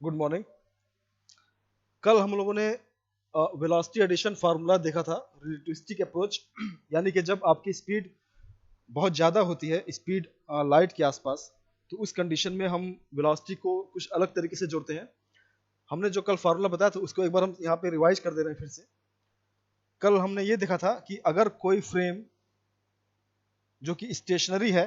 Good morning. कल हम लोगों ने वेलोसिटी एडिशन फार्मूला देखा था, रिलेटिविस्टिक अप्रोच। यानी कि जब आपकी स्पीड बहुत ज़्यादा होती है, स्पीड लाइट के आसपास, तो उस कंडीशन में हम वेलोसिटी को कुछ अलग तरीके से जोड़ते हैं। हमने जो कल फार्मूला बताया था उसको एक बार हम यहाँ पे रिवाइज कर दे रहे हैं फिर से। कल हमने ये देखा था कि अगर कोई फ्रेम जो कि स्टेशनरी है,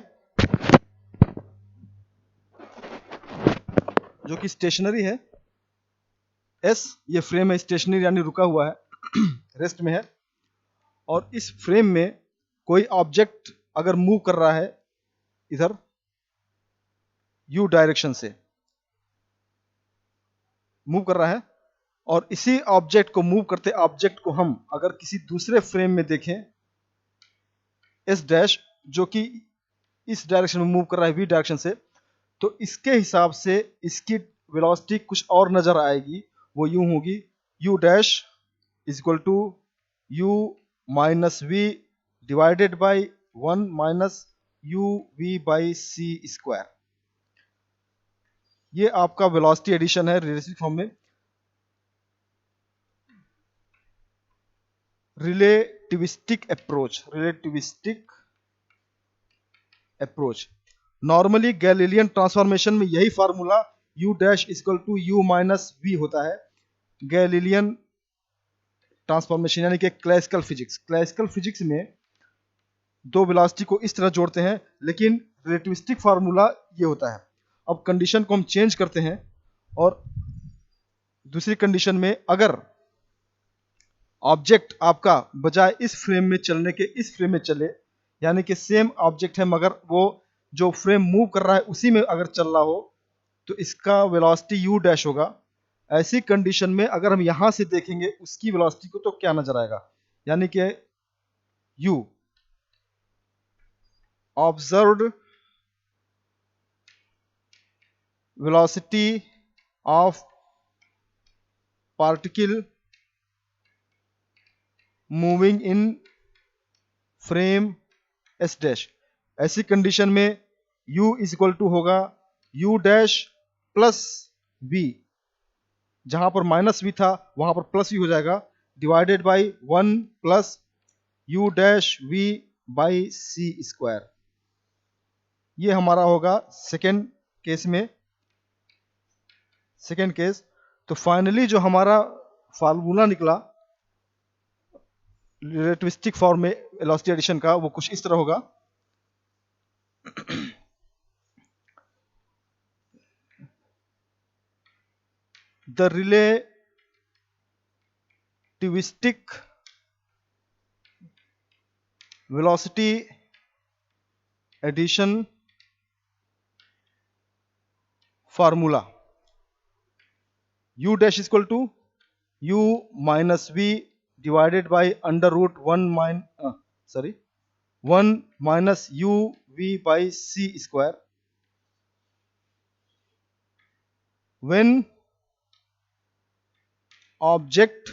एस ये फ्रेम है, स्टेशनरी यानी रुका हुआ है, रेस्ट में है, और इस फ्रेम में कोई ऑब्जेक्ट अगर मूव कर रहा है इधर यू डायरेक्शन से मूव कर रहा है, और इसी ऑब्जेक्ट को मूव करते ऑब्जेक्ट को हम अगर किसी दूसरे फ्रेम में देखें, एस डैश जो कि इस डायरेक्शन में मूव कर रहा है वी डायरेक्शन से, तो इसके हिसाब से इसकी वेलोसिटी कुछ और नजर आएगी। वो यूं होगी, U dash is equal to U minus V divided by 1 minus U V by C square. ये आपका वेलोसिटी एडिशन है रिलेटिव फॉर्म में। Relativistic approach normally Galilean transformation में यही formula u dash equal to U minus V होता है। Galilean transformation यानी कि क्लासिकल फिजिक्स में दो वेलोसिटी को इस तरह जोड़ते हैं, लेकिन रिलेटिविस्टिक फार्मूला ये होता है। अब कंडीशन को हम चेंज करते हैं, और दूसरी कंडीशन में अगर ऑब्जेक्ट आपका बजाय इस फ्रेम में चलने के इस फ्रेम में चले, यानी कि सेम ऑब्जेक्ट है मगर वो जो फ्रेम मूव कर रहा है उसी में अगर चल रहा हो, तो इसका वेलोसिटी यू डैश होगा। ऐसी कंडीशन में अगर हम यहां से देखेंगे उसकी वेलोसिटी को, तो क्या नजर आएगा, यानी कि you observed velocity of particle moving in frame S dash. ऐसी कंडीशन में u इज इक्वल टू होगा u डैश प्लस v, जहां पर माइनस v था वहां पर प्लस v हो जाएगा, divided by 1 plus u dash v by C square. ये हमारा होगा सेकेंड केस। तो फाइनली जो हमारा फार्मूला निकला रिलेटिविस्टिक फॉर्म में वेलोसिटी एडिशन का, वो कुछ इस तरह होगा। The relativistic velocity addition formula u dash equal to u minus v divided by under root 1 minus u v by C square. When object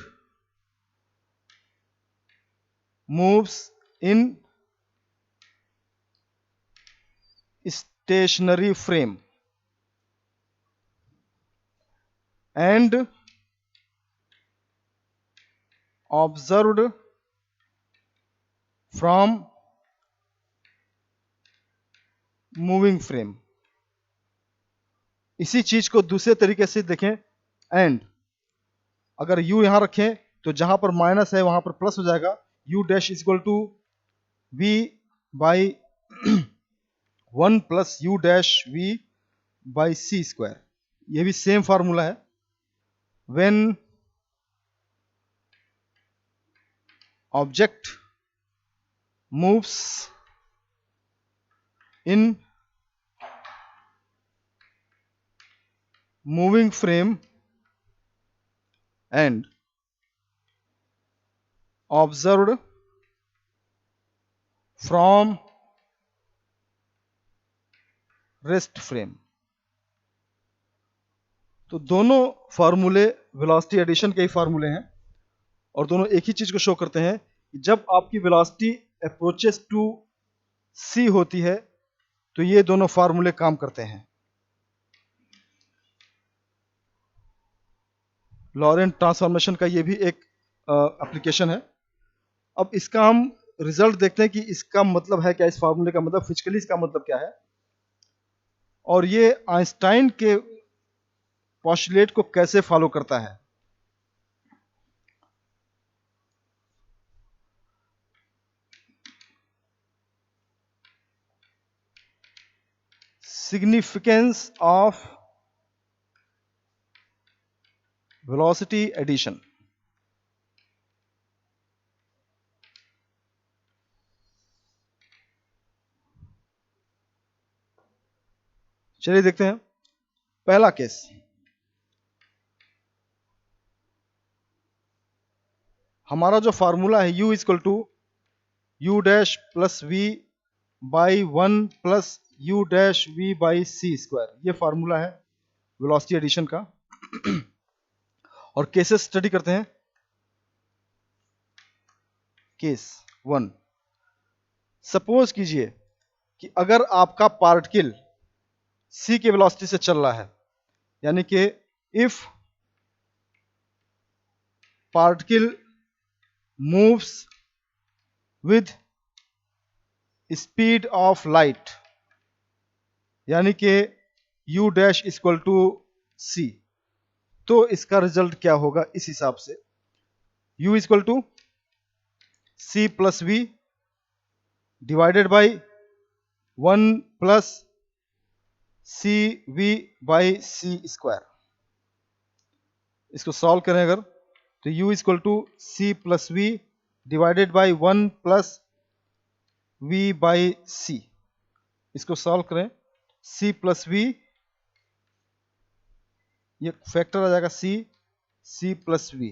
moves in stationary frame and observed from moving frame। इसी चीज को दूसरे तरीके से देखें, and अगर u यहां रखें तो जहां पर माइनस है वहां पर प्लस हो जाएगा, u dash equal to v by 1 plus u dash v by C square. ये भी सेम फार्मूला है। when object moves in moving frame and observed from rest frame। तो दोनों फार्मूले वेलोसिटी एडिशन के ही फार्मूले हैं, और दोनों एक ही चीज को शो करते हैं कि जब आपकी वेलोसिटी अप्रोचेस टू सी होती है तो ये दोनों फार्मूले काम करते हैं। लॉरेंट ट्रांसफॉर्मेशन का ये भी एक एप्लीकेशन है। अब इसका हम रिजल्ट देखते हैं कि इसका मतलब है क्या, इस फार्मूले का मतलब फिजिकली इसका मतलब क्या है, और ये आइंस्टाइन के पोस्टुलेट को कैसे फॉलो करता है। Significance of velocity addition. चलिए देखते हैं पहला केस। हमारा जो फार्मूला है u equal to U dash plus V by 1 plus U dash V by C square, ये फार्मूला है वेलोसिटी एडिशन का। और केसेस स्टडी करते हैं। केस 1, सपोज कीजिए कि अगर आपका पार्टिकल c के वेलोसिटी से चल रहा है, यानी कि if particle moves with speed of light, यानी कि u dash equal to c, तो इसका रिजल्ट क्या होगा इस हिसाब से, u equal to c plus V divided by 1 plus C V by C square. इसको सॉल्व करें अगर, तो u equal to C plus V divided by 1 plus v by C. इसको सॉल्व करें, c प्लस वी, ये factor आ जाएगा c plus V.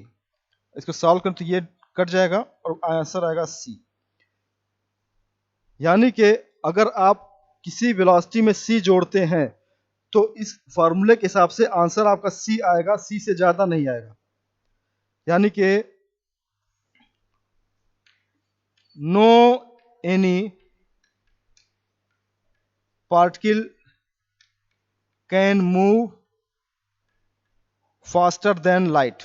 इसको सॉल्व करें तो ये कट जाएगा और आंसर आएगा c। यानी कि अगर आप किसी वेलोसिटी में c जोड़ते हैं तो इस फार्मूले के हिसाब से आंसर आपका c आएगा, c से ज्यादा नहीं आएगा। यानी कि no any particle can move faster than light.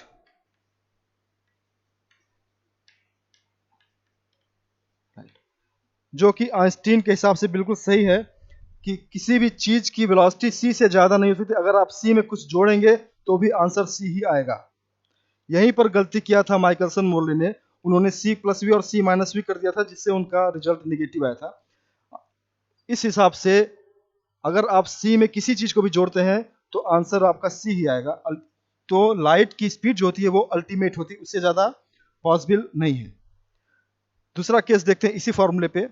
जो कि आइंस्टीन के हिसाब से बिल्कुल सही है कि किसी भी चीज की वेलोसिटी c से ज्यादा नहीं हो सकती। अगर आप c में कुछ जोड़ेंगे तो भी आंसर c ही आएगा। यहीं पर गलती किया था माइकलसन मोर्ले ने, उन्होंने c प्लस वी और c माइनस वी कर दिया था, जिससे उनका रिजल्ट निगेटिव आया था। इस हिसाब से अगर आप c में किसी चीज को भी जोड़ते हैं तो आंसर आपका c ही आएगा। तो लाइट की स्पीड जो होती है वो अल्टीमेट होती है, उससे ज्यादा पॉसिबल नहीं है। दूसरा केस देखते हैं इसी फॉर्मूले पे।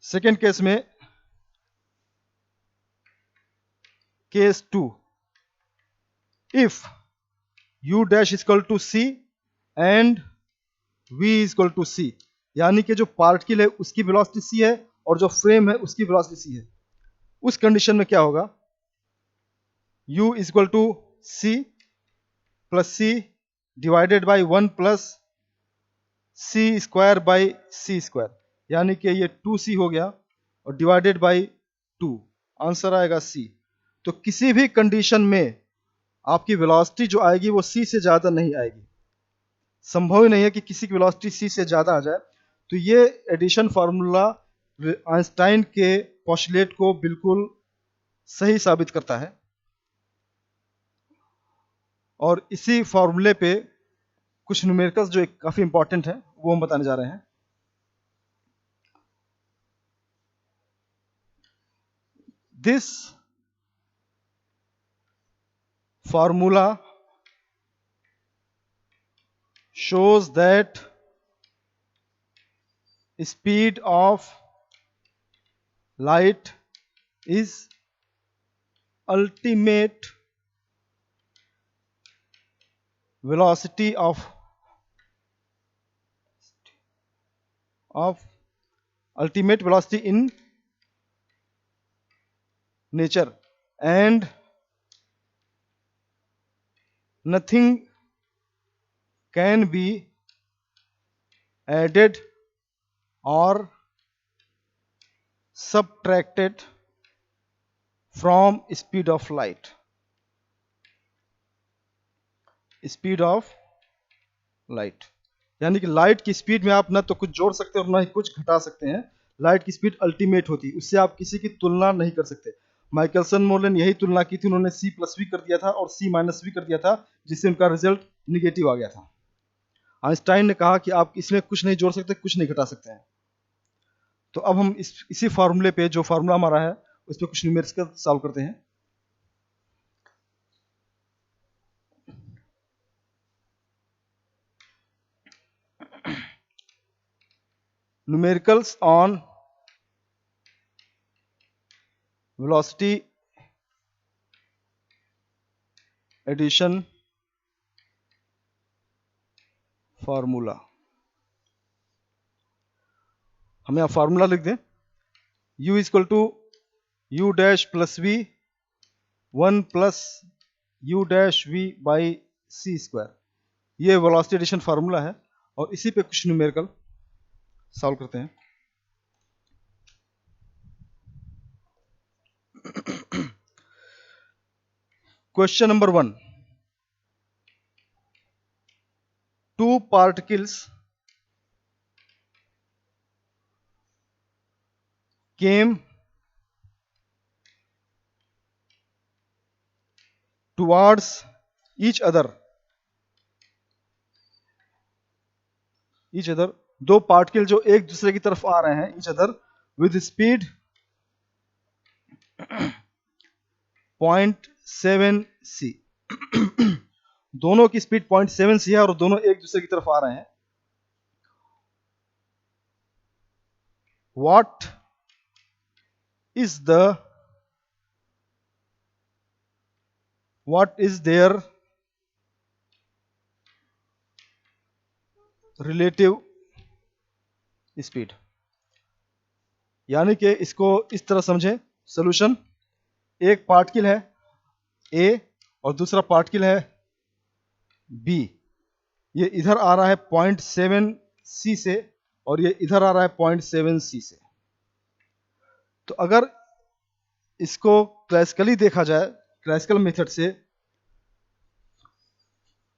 सेकेंड केस में, case 2, if u dash equal to c and v equal to c, यानी कि जो पार्टिकल है उसकी वेलोसिटी c है और जो फ्रेम है उसकी वेलोसिटी c है। उस कंडीशन में क्या होगा, u equal to c plus c divided by 1 plus c square by c square, यानी कि ये 2c हो गया और डिवाइडेड बाई 2, आंसर आएगा c। तो किसी भी कंडीशन में आपकी वेलोसिटी जो आएगी वो c से ज्यादा नहीं आएगी। संभव ही नहीं है कि किसी की वेलोसिटी c से ज्यादा आ जाए। तो ये एडिशन फार्मूला आइंस्टाइन के पोस्टुलेट को बिल्कुल सही साबित करता है। और इसी फार्मूले पे कुछ न्यूमेरिकल्स जो काफी इंपॉर्टेंट है वो हम बताने जा रहे हैं। This formula shows that speed of light is ultimate velocity of ultimate velocity in nature, and nothing can be added or subtracted from speed of light। Speed of light, यानी कि लाइट की स्पीड में आप ना तो कुछ जोड़ सकते हैं और ना ही कुछ घटा सकते हैं। लाइट की स्पीड अल्टीमेट होती है, उससे आप किसी की तुलना नहीं कर सकते। माइकलसन मोर्ले ने यही तुलना की थी, उन्होंने सी प्लस भी कर दिया था और सी माइनस भी कर दिया था, जिससे उनका रिजल्ट निगेटिव आ गया था। आइंस्टाइन ने कहा कि आप इसमें कुछ नहीं जोड़ सकते, कुछ नहीं घटा सकते हैं। तो अब हम इसी फार्मूले पे, जो फार्मूला हमारा है, उस पर कुछ न्यूमेरिकल सॉल्व करते हैं। Numericals on velocity addition formula. हम यहाँ फार्मूला लिख दें, u equal to U dash plus V 1 plus U dash V by C square. ये वेलोसिटी एडिशन फार्मूला है और इसी पे कुछ न्यूमेरिकल सॉल्व करते हैं। Question number 1, two particles came towards each other, दो पार्टिकल जो एक दूसरे की तरफ आ रहे हैं, each other with speed 0.7 c। दोनों की स्पीड 0.7 c है और दोनों एक दूसरे की तरफ आ रहे हैं। What is their relative speed? यानी कि इसको इस तरह समझें, सोल्यूशन, एक पार्टिकल है A और दूसरा पार्टिकल है B। ये इधर आ रहा है 0.7 c से और ये इधर आ रहा है 0.7 c से। तो अगर इसको क्लासिकली देखा जाए, क्लासिकल मेथड से,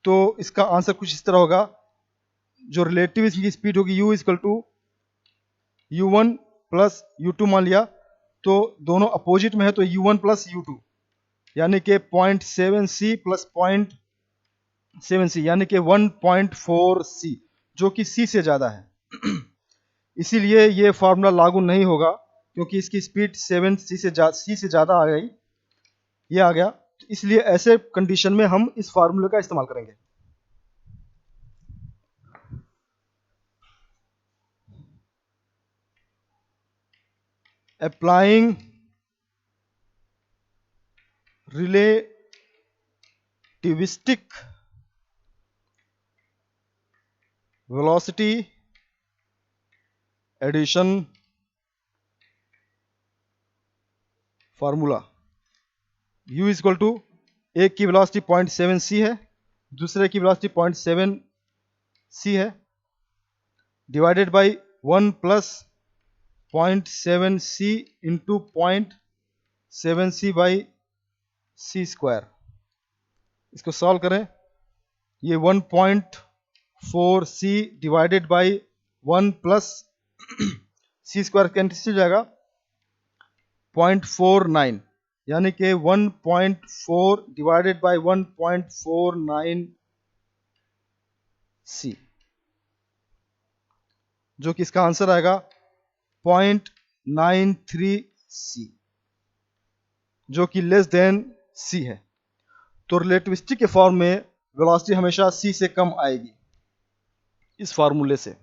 तो इसका आंसर कुछ इस तरह होगा। जो रिलेटिव इसकी स्पीड होगी u equal to u1 plus u2 मान लिया, तो दोनों अपोजिट में है तो u1 प्लस u2, यानी कि 0.7 c प्लस 0.7 c, यानी कि 1.4 c, जो कि c से ज्यादा है। इसीलिए ये फार्मूला लागू नहीं होगा, क्योंकि इसकी स्पीड 7 c से ज्यादा आ गई, ये आ गया। तो इसलिए ऐसे कंडीशन में हम इस फार्मूले का इस्तेमाल करेंगे। Applying relativistic velocity addition formula. u equal to, एक की वेलोसिटी 0.7 c है, दूसरे की वेलोसिटी 0.7 c है, divided by 1 plus 0.7 c into 0.7 c by C square. इसको सॉल्व करें, ये 1.4 c divided by 1 plus C square cancel हो जाएगा 0.49, यानी कि 1.4 डिवाइडेड बाई 1.49 c, जो कि इसका आंसर आएगा 0.93 c, जो कि लेस देन c है। तो रिलेटिविस्टिक के फॉर्म में वेलोसिटी हमेशा c से कम आएगी, इस फार्मूले से।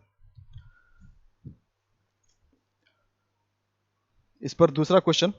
इस पर दूसरा क्वेश्चन,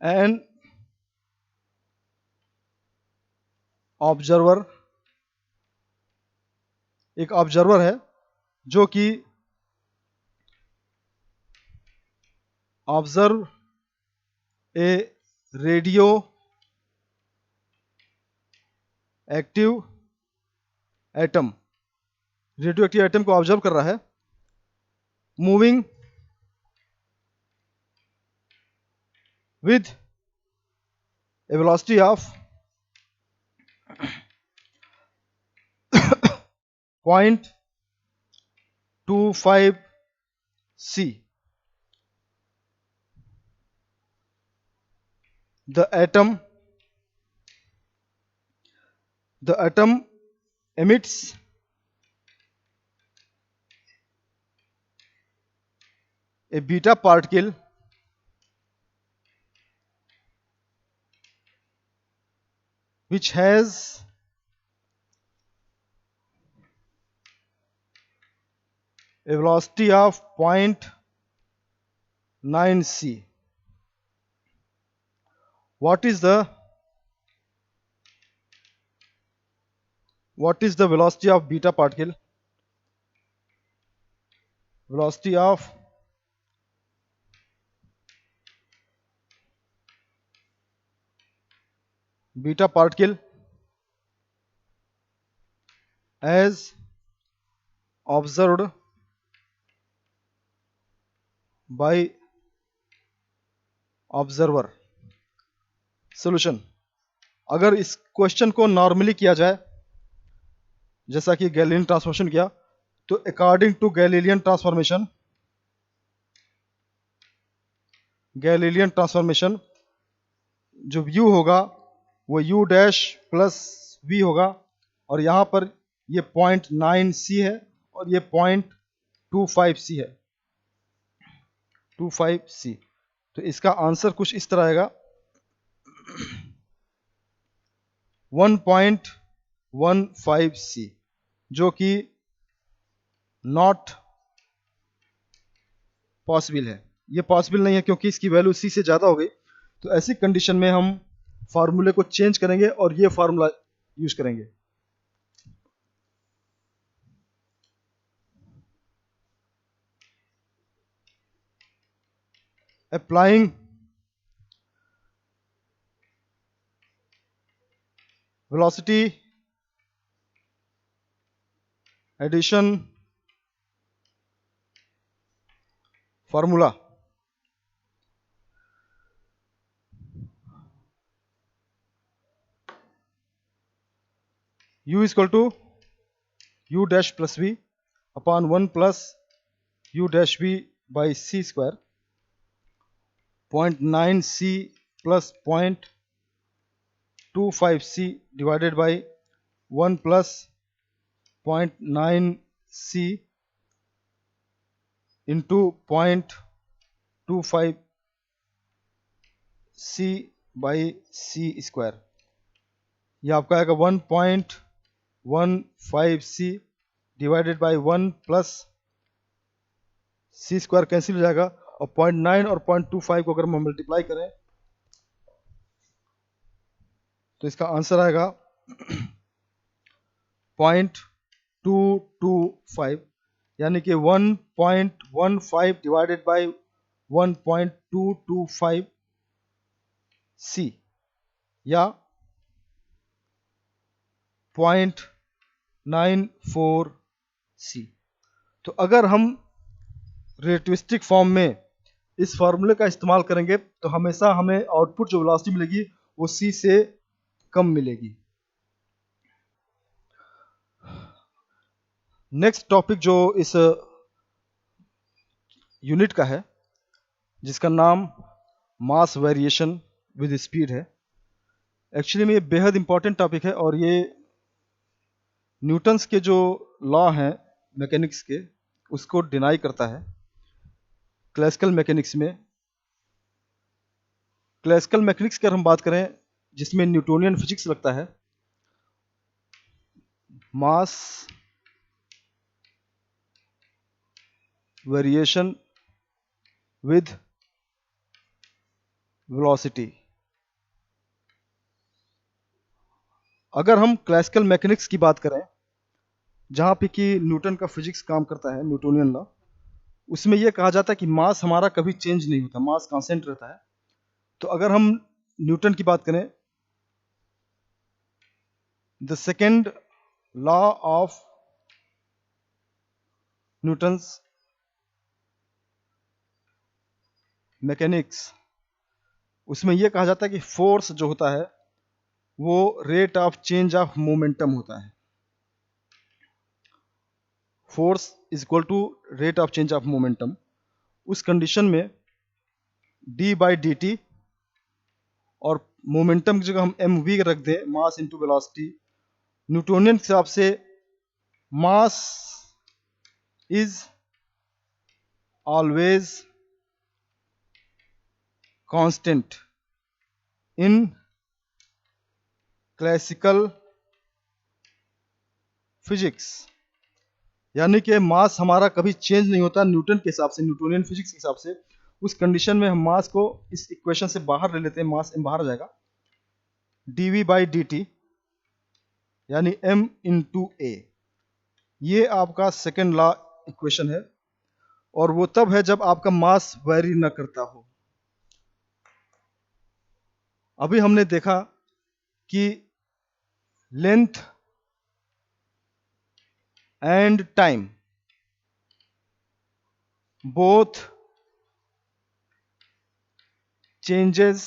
एन ऑब्जर्वर, एक ऑब्जर्वर है जो कि observe a radio active atom, radio active atom को ऑब्जर्व कर रहा है, moving with A velocity of 0.25 c. The atom emits a beta particle which has a velocity of 0.9 c. What is the velocity of beta particle? Velocity of beta particle as observed by observer. Solution. अगर इस question को normally किया जाए जैसा कि Galilean transformation किया, तो according to Galilean transformation जो u होगा वो u डैश प्लस v होगा, और यहां पर ये 0.9c है और ये 0.25c है, 25c. तो इसका आंसर कुछ इस तरह आएगा 1.15c, जो कि नॉट पॉसिबल है. ये पॉसिबल नहीं है क्योंकि इसकी वैल्यू c से ज़्यादा हो गई. तो ऐसी कंडीशन में हम फार्मूले को चेंज करेंगे और ये फार्मूला यूज करेंगे. Applying velocity addition formula. U is equal to u dash plus v upon 1 plus u dash v by c square. 0.9c plus 0.25c divided by 1 plus 0.9c into 0.25c by c square. यह आपका आएगा 1.15c divided by 1 plus c square cancel हो जाएगा, और 0.9 और 0.25 को अगर हम मल्टीप्लाई करें तो इसका आंसर आएगा 0.225, यानी कि 1.15 डिवाइडेड बाई 1.225 c या 0.94 c. तो अगर हम रिलेटिविस्टिक फॉर्म में इस फॉर्मूले का इस्तेमाल करेंगे तो हमेशा हमें आउटपुट जो वेलोसिटी मिलेगी वो c से कम मिलेगी. नेक्स्ट टॉपिक जो इस यूनिट का है जिसका नाम मास वेरिएशन विद स्पीड है. एक्चुअली में ये बेहद इंपॉर्टेंट टॉपिक है और ये न्यूटन्स के जो लॉ हैं मैकेनिक्स के उसको डिनाई करता है. क्लासिकल मैकेनिक्स की अगर हम बात करें जिसमें न्यूटोनियन फिजिक्स लगता है, मास वेरिएशन विद वेलोसिटी। अगर हम क्लासिकल मैकेनिक्स की बात करें, जहाँ पे कि न्यूटन का फिजिक्स काम करता है, न्यूटोनियन लॉ, उसमें यह कहा जाता है कि मास हमारा कभी चेंज नहीं होता, मास कांस्टेंट रहता है। तो अगर हम न्यूटन की बात करें, the second law of Newton's mechanics, उसमें यह कहा जाता है कि फोर्स जो होता है वो rate of change of momentum होता है। Force is equal to rate of change of momentum. उस कंडीशन में डी बाई डी टी और मोमेंटम की जगह हम एम वी रख दें, मास इंटू वेलोसिटी, न्यूटोनियन के हिसाब से mass is always constant in classical physics. यानी कि मास हमारा कभी चेंज नहीं होता न्यूटन के हिसाब से, न्यूटोनियन फिजिक्स के हिसाब से। उस कंडीशन में हम मास को इस इक्वेशन से बाहर ले लेते हैं, मास एम बाहर आ जाएगा, dv बाई डी टी यानी m इंटू ए। ये आपका सेकेंड लॉ इक्वेशन है, और वो तब है जब आपका मास वेरी न करता हो। अभी हमने देखा कि length and time both changes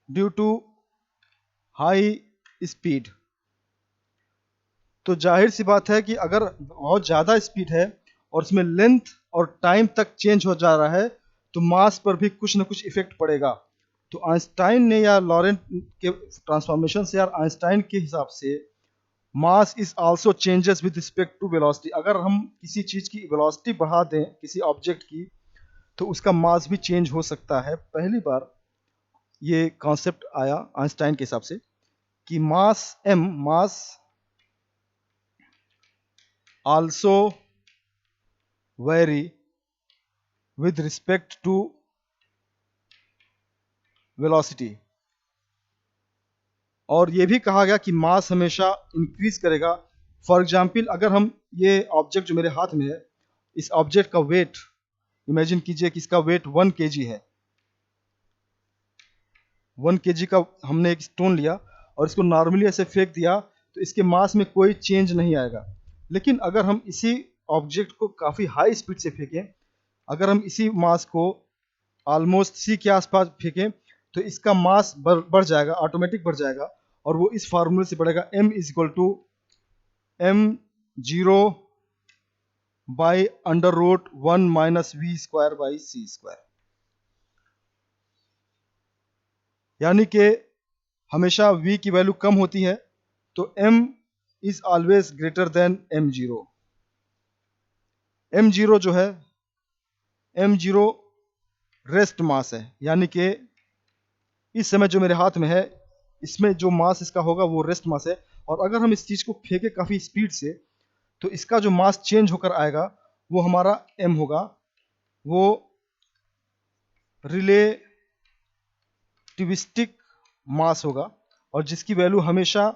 due to high speed. तो जाहिर सी बात है कि अगर बहुत ज़्यादा स्पीड है और उसमें लेंथ और टाइम तक चेंज हो जा रहा है, तो मास पर भी कुछ ना कुछ इफेक्ट पड़ेगा। तो आइंस्टाइन ने या लॉरेंट के ट्रांसफॉर्मेशन से, या आइंस्टाइन के हिसाब से, mass is also changes with respect to velocity. अगर हम किसी चीज़ की वेलोसिटी बढ़ा दें, किसी ऑब्जेक्ट की, तो उसका मास भी चेंज हो सकता है। पहली बार ये कॉन्सेप्ट आया आइंस्टाइन के हिसाब से कि मास also vary with respect to velocity। और ये भी कहा गया कि मास हमेशा इंक्रीज करेगा। फॉर एग्जाम्पल, अगर हम ये ऑब्जेक्ट जो मेरे हाथ में है, इस ऑब्जेक्ट का वेट इमेजिन कीजिए कि इसका वेट 1 kg है। 1 kg का हमने एक स्टोन लिया और इसको नॉर्मली ऐसे फेंक दिया, तो इसके मास में कोई चेंज नहीं आएगा। लेकिन अगर हम इसी ऑब्जेक्ट को काफ़ी हाई स्पीड से फेंकें, अगर हम इसी मास को ऑलमोस्ट सी के आसपास फेंकें, तो इसका मास बढ़ जाएगा, ऑटोमेटिक बढ़ जाएगा। और वो इस फार्मूले से बढ़ेगा, m is equal to m0 by under root 1 minus V square by C square. यानी कि हमेशा v की वैल्यू कम होती है, तो m is always greater than m0। m0 जो है, m0 रेस्ट मास है, यानी कि इस समय जो मेरे हाथ में है, इसमें जो मास इसका होगा वो रेस्ट मास है। और अगर हम इस चीज को फेंके काफी स्पीड से, तो इसका जो मास चेंज होकर आएगा वो हमारा m होगा, वो रिलेटिविस्टिक मास होगा, और जिसकी वैल्यू हमेशा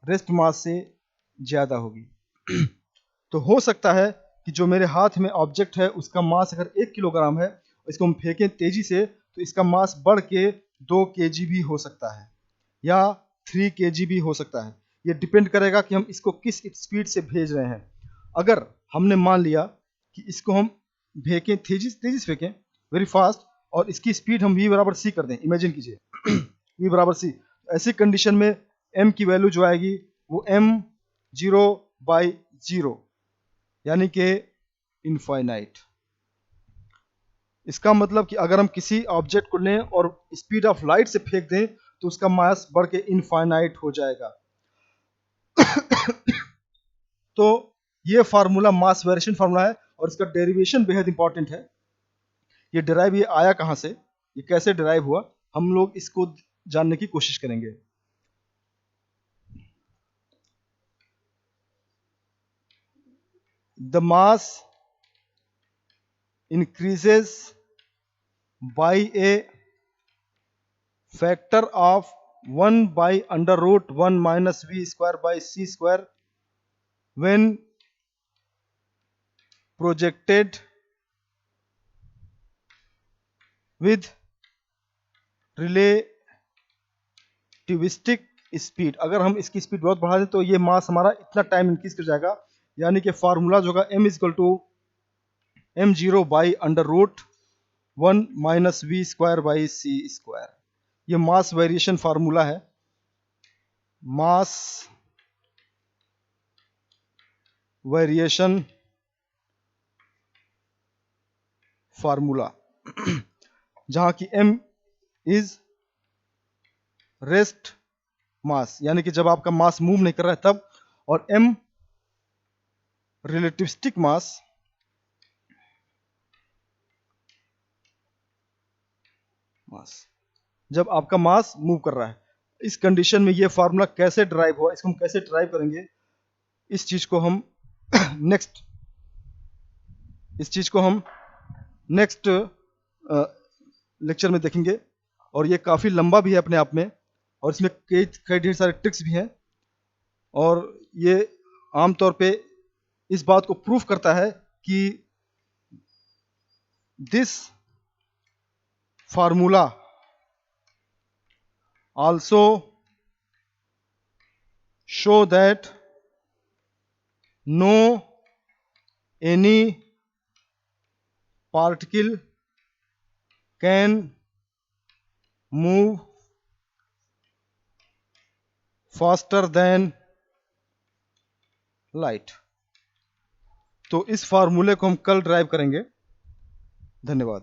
रेस्ट मास से ज्यादा होगी। तो हो सकता है कि जो मेरे हाथ में ऑब्जेक्ट है उसका मास अगर 1 किलोग्राम है, इसको हम फेंकें तेजी से, तो इसका मास बढ़ के 2 kg भी हो सकता है, या 3 kg भी हो सकता है। ये डिपेंड करेगा कि हम इसको किस स्पीड से भेज रहे हैं। अगर हमने मान लिया कि इसको हम फेंकें तेजी से फेंकें, वेरी फास्ट, और इसकी स्पीड हम v बराबर c कर दें, इमेजिन कीजिए v बराबर c, ऐसी कंडीशन में m की वैल्यू जो आएगी वो m0 बाई 0, यानी कि इनफाइनाइट। इसका मतलब कि अगर हम किसी ऑब्जेक्ट को लें और स्पीड ऑफ लाइट से फेंक दें, तो उसका मास बढ़ के इनफाइनाइट हो जाएगा। तो ये फार्मूला मास वेरिएशन फार्मूला है, और इसका डेरिवेशन बेहद इंपॉर्टेंट है। ये डिराइव, ये आया कहां से, ये कैसे डिराइव हुआ, हम लोग इसको जानने की कोशिश करेंगे। The mass increases by a factor of 1 by under root 1 minus V square by C square when projected with relativistic speed. अगर हम इसकी स्पीड बहुत बढ़ा दें तो ये मास हमारा इतना टाइम इंक्रीज कर जाएगा, यानी कि फार्मूला जो होगा m equal to m0 by under root 1 minus V square by C square. ये मास वेरिएशन फार्मूला है, मास वेरिएशन फार्मूला, जहां की m इज रेस्ट मास, यानी कि जब आपका मास मूव नहीं कर रहा है तब, और m रिलेटिविस्टिक मास जब आपका मास मूव कर रहा है। इस कंडीशन में ये फार्मूला कैसे ड्राइव हुआ, इसको हम कैसे ड्राइव करेंगे, इस चीज को हम नेक्स्ट लेक्चर में देखेंगे। और ये काफी लंबा भी है अपने आप में, और इसमें कई ढेर सारे ट्रिक्स भी हैं, और ये आमतौर पे इस बात को प्रूफ करता है कि this formula also show that no any particle can move faster than light। तो इस फार्मूले को हम कल ड्राइव करेंगे। धन्यवाद।